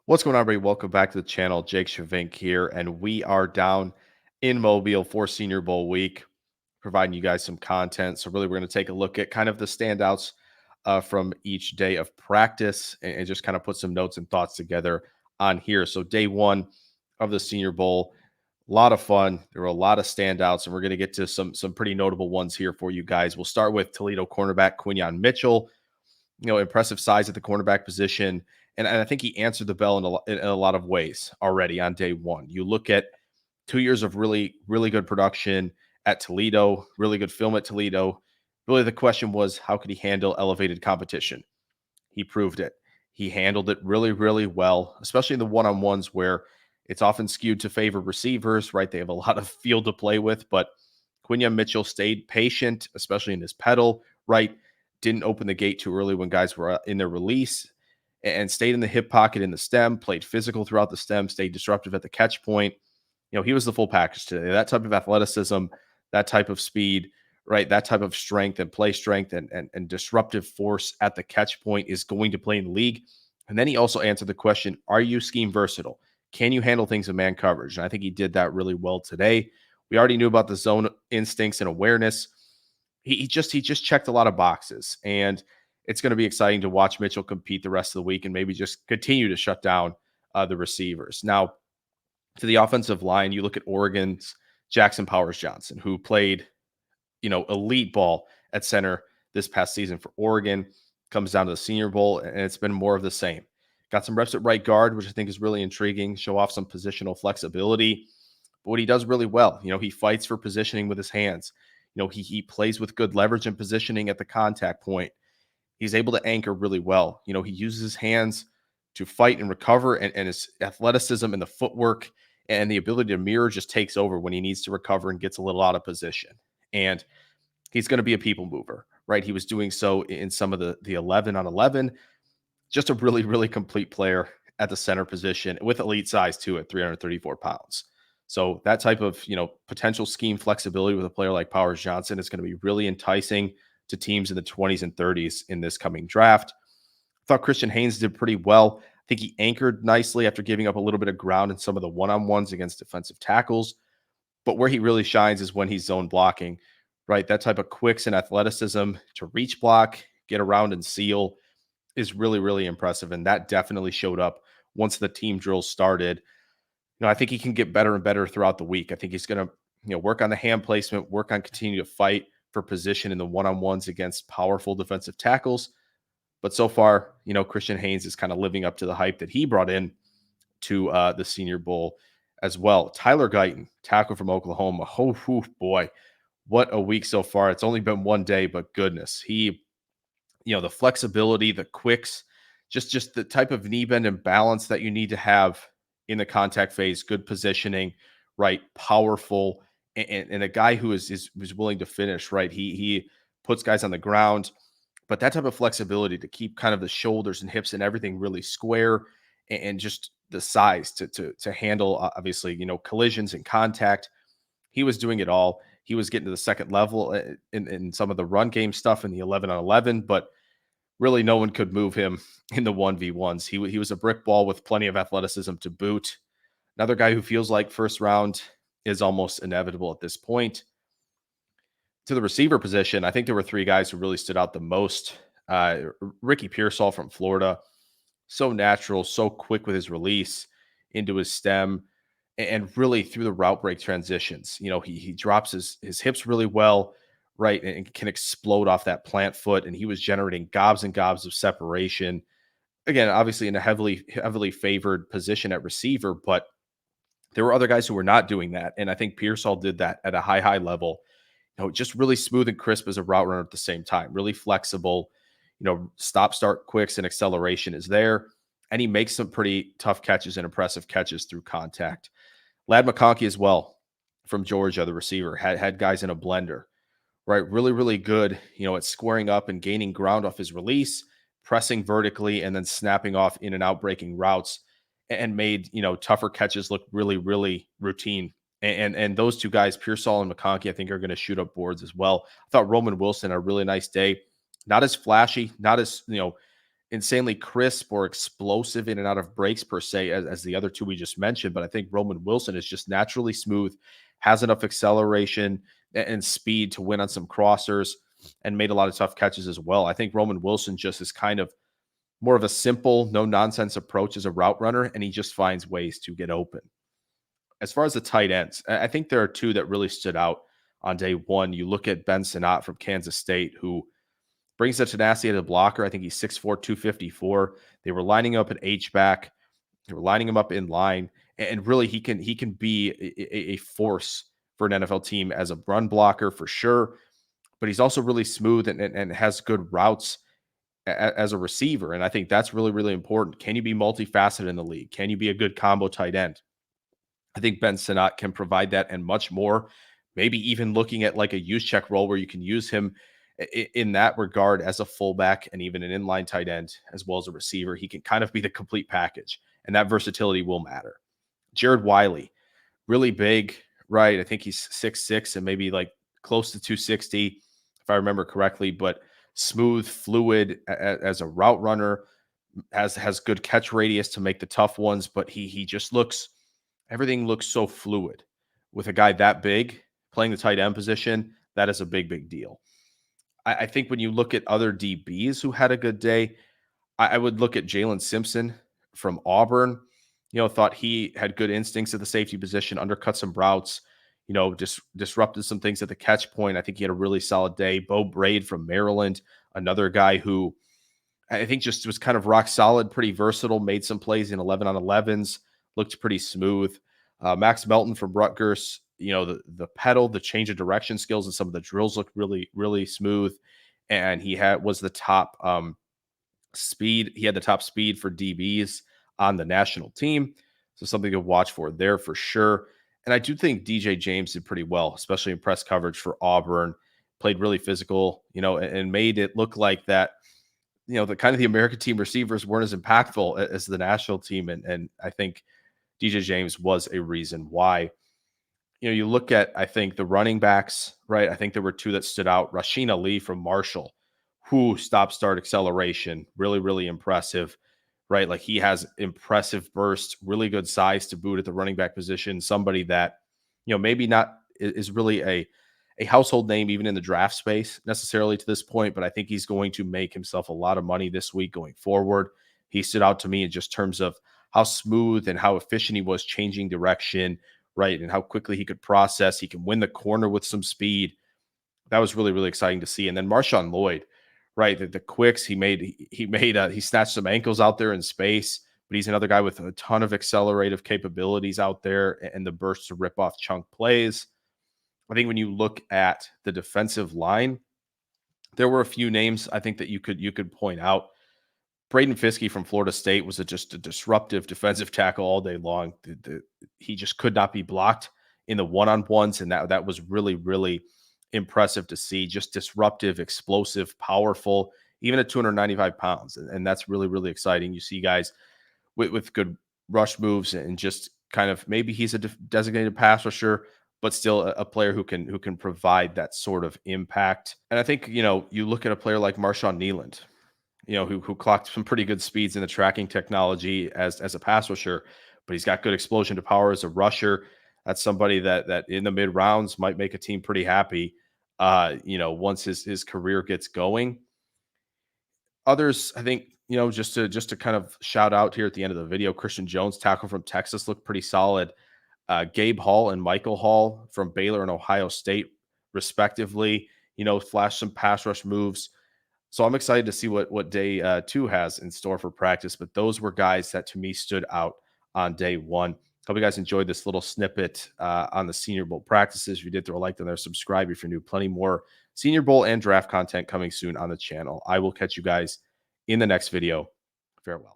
What's going on, everybody? Welcome back to the channel. Jake Shavink here, and we are down in Mobile for Senior Bowl week, providing you guys some content. So, really, we're going to take a look at kind of the standouts from each day of practice and just kind of put some notes and thoughts together on here. So, day one of the Senior Bowl, a lot of fun. There were a lot of standouts, and we're going to get to some pretty notable ones here for you guys. We'll start with Toledo cornerback Quinyon Mitchell. Impressive size at the cornerback position. And I think he answered the bell in a lot of ways already on day one. You look at 2 years of really, really good production at Toledo, really good film at Toledo. Really, the question was, how could he handle elevated competition? He proved it. He handled it really, really well, especially in the one-on-ones where it's often skewed to favor receivers, right? They have a lot of field to play with, but Quinyon Mitchell stayed patient, especially in his pedal, right? Didn't open the gate too early when guys were in their release and stayed in the hip pocket in the stem, played physical throughout the stem, stayed disruptive at the catch point. He was the full package today. That type of athleticism, that type of speed, right? That type of strength and play strength and disruptive force at the catch point is going to play in the league. And then he also answered the question, are you scheme versatile? Can you handle things in man coverage? And I think he did that really well today. We already knew about the zone instincts and awareness. He just checked a lot of boxes, and it's going to be exciting to watch Mitchell compete the rest of the week and maybe just continue to shut down the receivers. Now, to the offensive line, you look at Oregon's Jackson Powers Johnson, who played, elite ball at center this past season for Oregon, comes down to the Senior Bowl, and it's been more of the same. Got some reps at right guard, which I think is really intriguing, show off some positional flexibility. But what he does really well, he fights for positioning with his hands. He plays with good leverage and positioning at the contact point. He's able to anchor really well. He uses his hands to fight and recover, and his athleticism and the footwork and the ability to mirror just takes over when he needs to recover and gets a little out of position. And he's going to be a people mover, right? He was doing so in some of the 11 on 11. Just a really, really complete player at the center position with elite size too at 334 pounds. So that type of, potential scheme flexibility with a player like Powers Johnson is going to be really enticing to teams in the 20s and 30s in this coming draft. I thought Christian Haynes did pretty well. I think he anchored nicely after giving up a little bit of ground in some of the one-on-ones against defensive tackles. But where he really shines is when he's zone blocking, right? That type of quicks and athleticism to reach block, get around and seal is really, really impressive. And that definitely showed up once the team drills started. I think he can get better and better throughout the week. I think he's going to, work on the hand placement, work on continuing to fight for position in the one-on-ones against powerful defensive tackles. But so far, Christian Haynes is kind of living up to the hype that he brought in to the Senior Bowl as well. Tyler Guyton, tackle from Oklahoma. Oh, boy, what a week so far. It's only been one day, but goodness, he, the flexibility, the quicks, just the type of knee bend and balance that you need to have in the contact phase, good positioning, right? Powerful, and a guy who is willing to finish, right? He puts guys on the ground, but that type of flexibility to keep kind of the shoulders and hips and everything really square, and just the size to handle obviously collisions and contact. He was doing it all. He was getting to the second level in some of the run game stuff in the 11 on 11, but really no one could move him in the 1v1s. He was a brick wall with plenty of athleticism to boot. Another guy who feels like first round is almost inevitable at this point. To the receiver position, I think there were three guys who really stood out the most. Ricky Pearsall from Florida, so natural, so quick with his release into his stem, and really through the route break transitions. He drops his hips really well, right, and can explode off that plant foot. And he was generating gobs and gobs of separation. Again, obviously in a heavily favored position at receiver, but there were other guys who were not doing that. And I think Pearsall did that at a high level. Just really smooth and crisp as a route runner at the same time, really flexible, stop start quicks and acceleration is there. And he makes some pretty tough catches and impressive catches through contact. Ladd McConkey as well from Georgia, the receiver, had guys in a blender, right? Really, really good, at squaring up and gaining ground off his release, pressing vertically, and then snapping off in and out breaking routes, and made, tougher catches look really, really routine. And those two guys, Pearsall and McConkey, I think are going to shoot up boards as well. I thought Roman Wilson had a really nice day. Not as flashy, not as, insanely crisp or explosive in and out of breaks per se as the other two we just mentioned, but I think Roman Wilson is just naturally smooth, has enough acceleration and speed to win on some crossers, and made a lot of tough catches as well. I think Roman Wilson just is kind of more of a simple, no nonsense approach as a route runner, and he just finds ways to get open. As far as the tight ends, I think there are two that really stood out on day one. You look at Ben Sinnott from Kansas State, who brings the tenacity of the blocker. I think he's 6'4", 254. They were lining up at H-back. They were lining him up in line. And really, he can be a force for an NFL team as a run blocker for sure. But he's also really smooth and has good routes as a receiver. And I think that's really, really important. Can you be multifaceted in the league? Can you be a good combo tight end? I think Ben Sinnott can provide that and much more. Maybe even looking at like a use check role where you can use him in that regard as a fullback and even an inline tight end as well as a receiver. He can kind of be the complete package, and that versatility will matter. Jared Wiley, really big, right? I think he's 6'6" and maybe like close to 260, if I remember correctly, but smooth, fluid as a route runner, has good catch radius to make the tough ones, but he just looks everything looks so fluid with a guy that big playing the tight end position. That is a big, big deal. I think when you look at other DBs who had a good day, I would look at Jalen Simpson from Auburn. Thought he had good instincts at the safety position, undercut some routes, just disrupted some things at the catch point. I think he had a really solid day. Bo Braid from Maryland, another guy who I think just was kind of rock solid, pretty versatile, made some plays in 11 on 11s, looked pretty smooth. Max Melton from Rutgers, the pedal, the change of direction skills, and some of the drills looked really, really smooth. And he was the top speed. He had the top speed for DBs on the national team. So something to watch for there for sure. And I do think DJ James did pretty well, especially in press coverage for Auburn. Played really physical, and made it look like that the kind of the American team receivers weren't as impactful as the national team. And I think DJ James was a reason why. You look at, I think, the running backs, right? I think there were two that stood out. Rasheen Ali from Marshall, who start acceleration, really, really impressive, right? Like he has impressive burst, really good size to boot at the running back position. Somebody that, maybe not is really a household name even in the draft space necessarily to this point, but I think he's going to make himself a lot of money this week going forward. He stood out to me in just terms of how smooth and how efficient he was changing direction, right? And how quickly he could process. He can win the corner with some speed. That was really, really exciting to see. And then Marshawn Lloyd, right? The quicks he snatched some ankles out there in space, but he's another guy with a ton of accelerative capabilities out there and the burst to rip off chunk plays. I think when you look at the defensive line, there were a few names I think that you could point out. Braden Fiskey from Florida State was just a disruptive defensive tackle all day long. He just could not be blocked in the one-on-ones, and that was really, really impressive to see. Just disruptive, explosive, powerful, even at 295 pounds. And that's really, really exciting. You see guys with good rush moves and just kind of maybe he's a designated pass rusher, but still a player who can provide that sort of impact. And I think, you look at a player like Marshawn Nealand, who clocked some pretty good speeds in the tracking technology as a pass rusher, but he's got good explosion to power as a rusher. That's somebody that in the mid rounds might make a team pretty happy. Once his career gets going. Others, I think, just to kind of shout out here at the end of the video, Christian Jones, tackle from Texas, looked pretty solid. Gabe Hall and Michael Hall from Baylor and Ohio State, respectively, flashed some pass rush moves. So I'm excited to see what day two has in store for practice. But those were guys that to me stood out on day one. Hope you guys enjoyed this little snippet on the Senior Bowl practices. If you did, throw a like down there, subscribe if you're new. Plenty more Senior Bowl and draft content coming soon on the channel. I will catch you guys in the next video. Farewell.